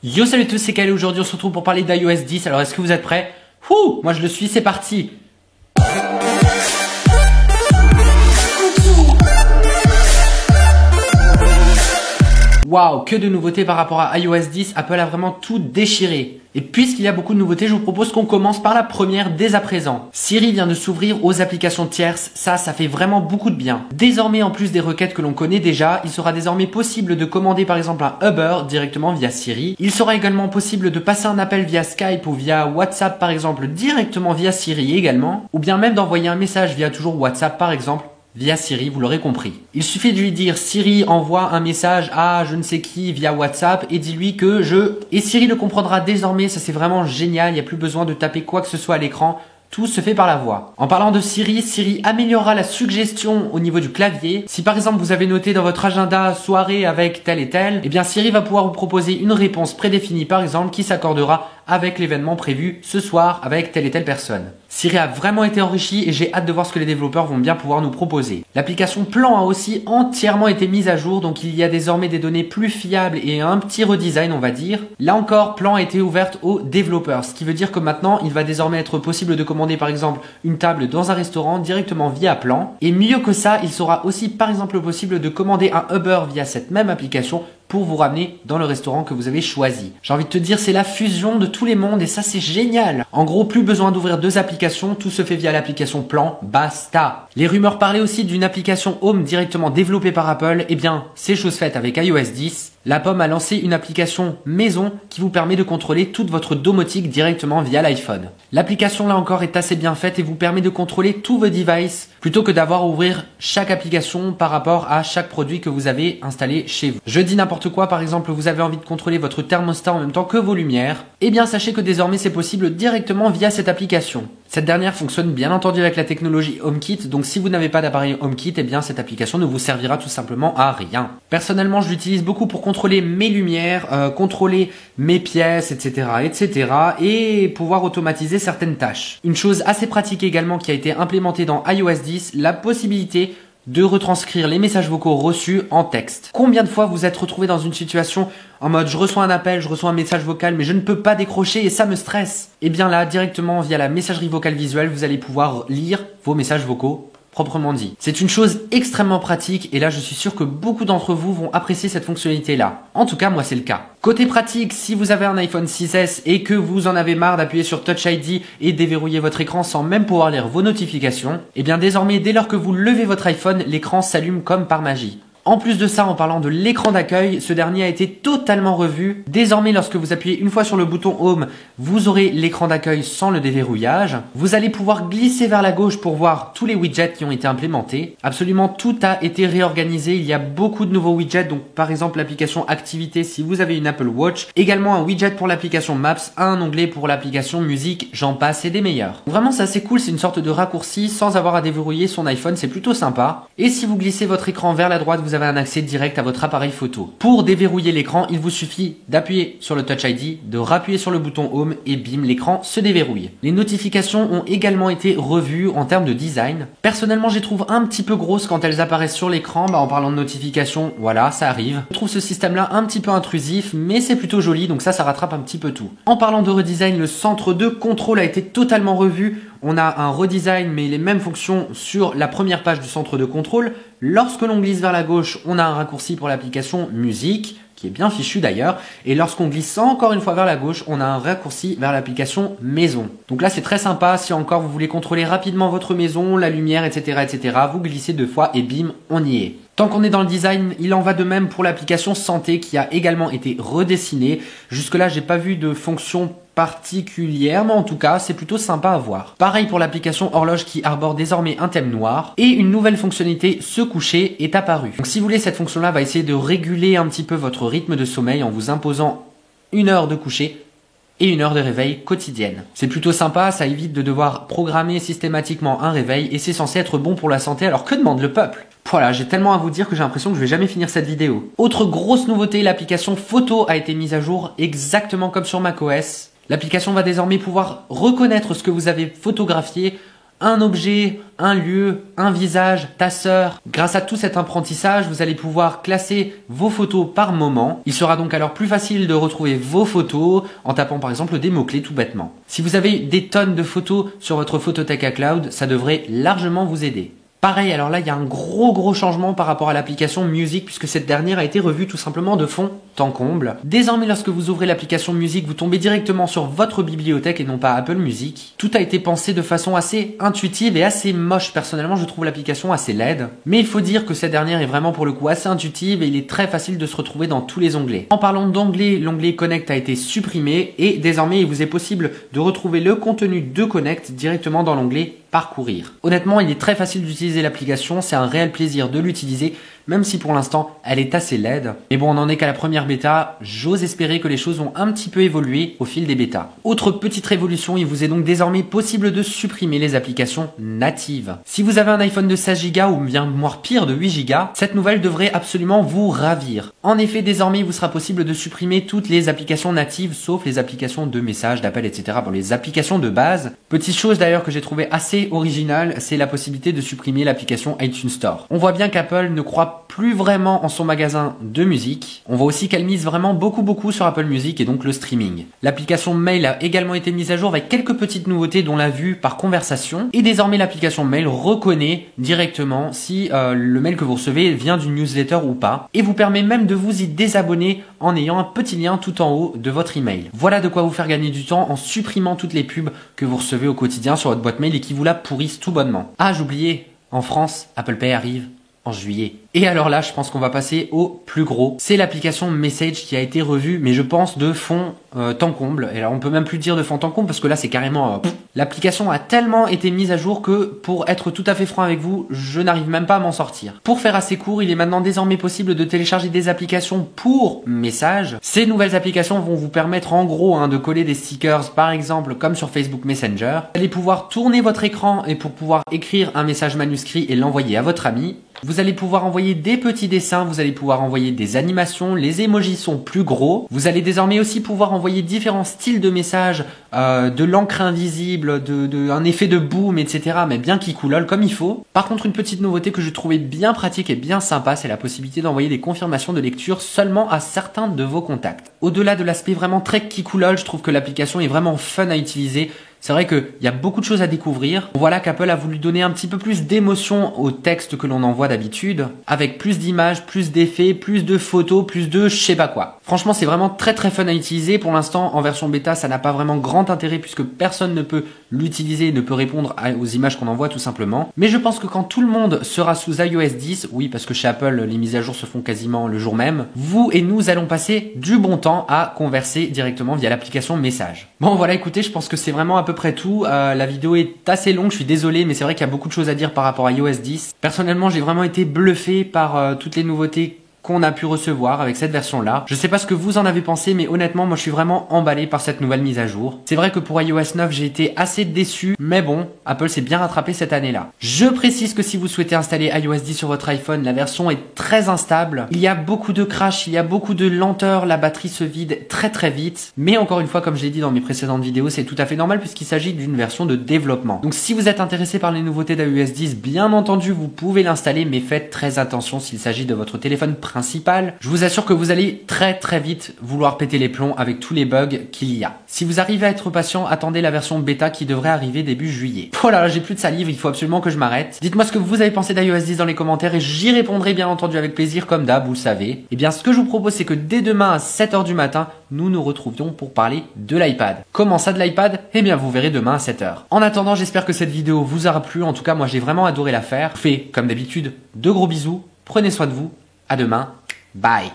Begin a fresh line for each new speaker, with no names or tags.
Yo salut à tous, c'est Kyle. Aujourd'hui on se retrouve pour parler d'iOS 10. Alors est-ce que vous êtes prêts? Moi je le suis, c'est parti. Waouh, que de nouveautés par rapport à iOS 10, Apple a vraiment tout déchiré. Et puisqu'il y a beaucoup de nouveautés, je vous propose qu'on commence par la première dès à présent. Siri vient de s'ouvrir aux applications tierces, ça fait vraiment beaucoup de bien. Désormais, en plus des requêtes que l'on connaît déjà, il sera désormais possible de commander par exemple un Uber directement via Siri. Il sera également possible de passer un appel via Skype ou via WhatsApp par exemple directement via Siri également, ou bien même d'envoyer un message via toujours WhatsApp par exemple, via Siri, vous l'aurez compris. Il suffit de lui dire Siri envoie un message à je ne sais qui via WhatsApp et dis-lui que Et Siri le comprendra désormais, ça c'est vraiment génial, il n'y a plus besoin de taper quoi que ce soit à l'écran. Tout se fait par la voix. En parlant de Siri, Siri améliorera la suggestion au niveau du clavier. Si par exemple vous avez noté dans votre agenda soirée avec tel et tel, eh bien Siri va pouvoir vous proposer une réponse prédéfinie par exemple qui s'accordera avec l'événement prévu ce soir avec telle et telle personne. Siri a vraiment été enrichi et j'ai hâte de voir ce que les développeurs vont bien pouvoir nous proposer. L'application Plan a aussi entièrement été mise à jour, donc il y a désormais des données plus fiables et un petit redesign on va dire. Là encore, Plan a été ouverte aux développeurs, ce qui veut dire que maintenant il va désormais être possible de commander par exemple une table dans un restaurant directement via Plan. Et mieux que ça, il sera aussi par exemple possible de commander un Uber via cette même application pour vous ramener dans le restaurant que vous avez choisi. J'ai envie de te dire, c'est la fusion de tous les mondes et ça c'est génial. En gros, plus besoin d'ouvrir deux applications, tout se fait via l'application Plan, basta. Les rumeurs parlaient aussi d'une application Home directement développée par Apple, eh bien c'est chose faite avec iOS 10. La pomme a lancé une application maison qui vous permet de contrôler toute votre domotique directement via l'iPhone. L'application là encore est assez bien faite et vous permet de contrôler tous vos devices plutôt que d'avoir à ouvrir chaque application par rapport à chaque produit que vous avez installé chez vous. Je dis n'importe quoi, par exemple vous avez envie de contrôler votre thermostat en même temps que vos lumières, eh bien sachez que désormais c'est possible directement via cette application. Cette dernière fonctionne bien entendu avec la technologie HomeKit, donc si vous n'avez pas d'appareil HomeKit, eh bien cette application ne vous servira tout simplement à rien. Personnellement, je l'utilise beaucoup pour contrôler mes lumières, contrôler mes pièces, etc. et pouvoir automatiser certaines tâches. Une chose assez pratique également qui a été implémentée dans iOS 10, la possibilité de retranscrire les messages vocaux reçus en texte. Combien de fois vous êtes retrouvé dans une situation en mode je reçois un appel, je reçois un message vocal mais je ne peux pas décrocher et ça me stresse? Et bien là, directement via la messagerie vocale visuelle, vous allez pouvoir lire vos messages vocaux proprement dit. C'est une chose extrêmement pratique et là je suis sûr que beaucoup d'entre vous vont apprécier cette fonctionnalité là. En tout cas moi c'est le cas. Côté pratique, si vous avez un iPhone 6S et que vous en avez marre d'appuyer sur Touch ID et déverrouiller votre écran sans même pouvoir lire vos notifications, et bien désormais dès lors que vous levez votre iPhone, l'écran s'allume comme par magie. En plus de ça, en parlant de l'écran d'accueil, ce dernier a été totalement revu. Désormais, lorsque vous appuyez une fois sur le bouton Home, vous aurez l'écran d'accueil sans le déverrouillage. Vous allez pouvoir glisser vers la gauche pour voir tous les widgets qui ont été implémentés. Absolument tout a été réorganisé. Il y a beaucoup de nouveaux widgets, donc par exemple l'application Activité si vous avez une Apple Watch. Également un widget pour l'application Maps, un onglet pour l'application Musique, j'en passe et des meilleurs. Vraiment, c'est assez cool, c'est une sorte de raccourci sans avoir à déverrouiller son iPhone, c'est plutôt sympa. Et si vous glissez votre écran vers la droite, vous avez un accès direct à votre appareil photo. Pour déverrouiller l'écran, il vous suffit d'appuyer sur le Touch ID, de rappuyer sur le bouton Home et bim, l'écran se déverrouille. Les notifications ont également été revues en termes de design. Personnellement, je les trouve un petit peu grosses quand elles apparaissent sur l'écran. En parlant de notifications, voilà, ça arrive. Je trouve ce système-là un petit peu intrusif, mais c'est plutôt joli, donc ça rattrape un petit peu tout. En parlant de redesign, le centre de contrôle a été totalement revu. On a un redesign mais les mêmes fonctions sur la première page du centre de contrôle. Lorsque l'on glisse vers la gauche, on a un raccourci pour l'application Musique, qui est bien fichu d'ailleurs. Et lorsqu'on glisse encore une fois vers la gauche, on a un raccourci vers l'application Maison. Donc là, c'est très sympa. Si encore vous voulez contrôler rapidement votre maison, la lumière, etc., vous glissez deux fois et bim, on y est. Tant qu'on est dans le design, il en va de même pour l'application Santé qui a également été redessinée. Jusque-là, j'ai pas vu de fonction particulière, mais en tout cas, c'est plutôt sympa à voir. Pareil pour l'application Horloge qui arbore désormais un thème noir et une nouvelle fonctionnalité se coucher est apparue. Donc si vous voulez, cette fonction-là va essayer de réguler un petit peu votre rythme de sommeil en vous imposant une heure de coucher et une heure de réveil quotidienne. C'est plutôt sympa, ça évite de devoir programmer systématiquement un réveil et c'est censé être bon pour la santé, alors que demande le peuple? Voilà, j'ai tellement à vous dire que j'ai l'impression que je vais jamais finir cette vidéo. Autre grosse nouveauté, l'application Photo a été mise à jour exactement comme sur macOS. L'application va désormais pouvoir reconnaître ce que vous avez photographié un objet, un lieu, un visage, ta sœur. Grâce à tout cet apprentissage, vous allez pouvoir classer vos photos par moment. Il sera donc alors plus facile de retrouver vos photos en tapant par exemple des mots-clés tout bêtement. Si vous avez des tonnes de photos sur votre Phototeca Cloud, ça devrait largement vous aider. Pareil, alors là, il y a un gros changement par rapport à l'application Music puisque cette dernière a été revue tout simplement de fond en comble. Désormais, lorsque vous ouvrez l'application Music, vous tombez directement sur votre bibliothèque et non pas Apple Music. Tout a été pensé de façon assez intuitive et assez moche. Personnellement, je trouve l'application assez laide. Mais il faut dire que cette dernière est vraiment pour le coup assez intuitive et il est très facile de se retrouver dans tous les onglets. En parlant d'onglets, l'onglet Connect a été supprimé et désormais, il vous est possible de retrouver le contenu de Connect directement dans l'onglet Parcourir. Honnêtement, il est très facile d'utiliser l'application, c'est un réel plaisir de l'utiliser, même si pour l'instant, elle est assez laide. Mais bon, on n'en est qu'à la première bêta, j'ose espérer que les choses vont un petit peu évoluer au fil des bêtas. Autre petite révolution, il vous est donc désormais possible de supprimer les applications natives. Si vous avez un iPhone de 16 Go ou bien voire pire de 8 Go, cette nouvelle devrait absolument vous ravir. En effet, désormais, il vous sera possible de supprimer toutes les applications natives, sauf les applications de messages, d'appels, etc. Bon, les applications de base. Petite chose d'ailleurs que j'ai trouvé assez originale, c'est la possibilité de supprimer l'application iTunes Store. On voit bien qu'Apple ne croit plus vraiment en son magasin de musique. On voit aussi qu'elle mise vraiment beaucoup sur Apple Music et donc le streaming. L'application Mail a également été mise à jour avec quelques petites nouveautés dont la vue par conversation. Et désormais l'application Mail reconnaît directement si le mail que vous recevez vient d'une newsletter ou pas. Et vous permet même de vous y désabonner en ayant un petit lien tout en haut de votre email. Voilà de quoi vous faire gagner du temps en supprimant toutes les pubs que vous recevez au quotidien sur votre boîte mail et qui vous la pourrissent tout bonnement. Ah, j'oubliais, en France, Apple Pay arrive en juillet. Et alors là, je pense qu'on va passer au plus gros. C'est l'application Message qui a été revue, mais je pense de fond en comble. Et alors on peut même plus dire de fond en comble parce que là c'est carrément... L'application a tellement été mise à jour que, pour être tout à fait franc avec vous, je n'arrive même pas à m'en sortir. Pour faire assez court, il est maintenant désormais possible de télécharger des applications pour Message. Ces nouvelles applications vont vous permettre en gros de coller des stickers, par exemple comme sur Facebook Messenger. Vous allez pouvoir tourner votre écran et pour pouvoir écrire un message manuscrit et l'envoyer à votre ami. Vous allez pouvoir envoyer des petits dessins, vous allez pouvoir envoyer des animations, les emojis sont plus gros. Vous allez désormais aussi pouvoir envoyer différents styles de messages, de l'encre invisible, un effet de boom, etc. mais bien qui coulole comme il faut. Par contre, une petite nouveauté que je trouvais bien pratique et bien sympa, c'est la possibilité d'envoyer des confirmations de lecture seulement à certains de vos contacts. Au-delà de l'aspect vraiment très qui coulole, je trouve que l'application est vraiment fun à utiliser. C'est vrai qu'il y a beaucoup de choses à découvrir. Voilà qu'Apple a voulu donner un petit peu plus d'émotion au texte que l'on envoie d'habitude, avec plus d'images, plus d'effets, plus de photos, plus de je sais pas quoi. Franchement, c'est vraiment très fun à utiliser. Pour l'instant, en version bêta, ça n'a pas vraiment grand intérêt puisque personne ne peut l'utiliser, ne peut répondre aux images qu'on envoie tout simplement. Mais je pense que quand tout le monde sera sous iOS 10, oui, parce que chez Apple, les mises à jour se font quasiment le jour même, vous et nous allons passer du bon temps à converser directement via l'application Message. Bon, voilà, écoutez, je pense que c'est vraiment à peu près tout. La vidéo est assez longue, je suis désolé, mais c'est vrai qu'il y a beaucoup de choses à dire par rapport à iOS 10. Personnellement, j'ai vraiment été bluffé par toutes les nouveautés qu'on a pu recevoir avec cette version-là. Je sais pas ce que vous en avez pensé, mais honnêtement, moi je suis vraiment emballé par cette nouvelle mise à jour. C'est vrai que pour iOS 9, j'ai été assez déçu, mais bon, Apple s'est bien rattrapé cette année-là. Je précise que si vous souhaitez installer iOS 10 sur votre iPhone, la version est très instable. Il y a beaucoup de crash, il y a beaucoup de lenteur, la batterie se vide très vite. Mais encore une fois, comme je l'ai dit dans mes précédentes vidéos, c'est tout à fait normal puisqu'il s'agit d'une version de développement. Donc si vous êtes intéressé par les nouveautés d'iOS 10, bien entendu, vous pouvez l'installer, mais faites très attention s'il s'agit de votre téléphone principal. Je vous assure que vous allez très vite vouloir péter les plombs avec tous les bugs qu'il y a. Si vous arrivez à être patient, attendez la version bêta qui devrait arriver début juillet. Oh là là, j'ai plus de salive, il faut absolument que je m'arrête. Dites-moi ce que vous avez pensé d'iOS 10 dans les commentaires et j'y répondrai bien entendu avec plaisir comme d'hab, vous le savez. Et bien ce que je vous propose c'est que dès demain à 7h du matin, nous nous retrouvions pour parler de l'iPad. Comment ça de l'iPad? Eh bien vous verrez demain à 7h. En attendant, j'espère que cette vidéo vous aura plu. En tout cas, moi j'ai vraiment adoré la faire. Je vous fais comme d'habitude de gros bisous. Prenez soin de vous. À demain. Bye.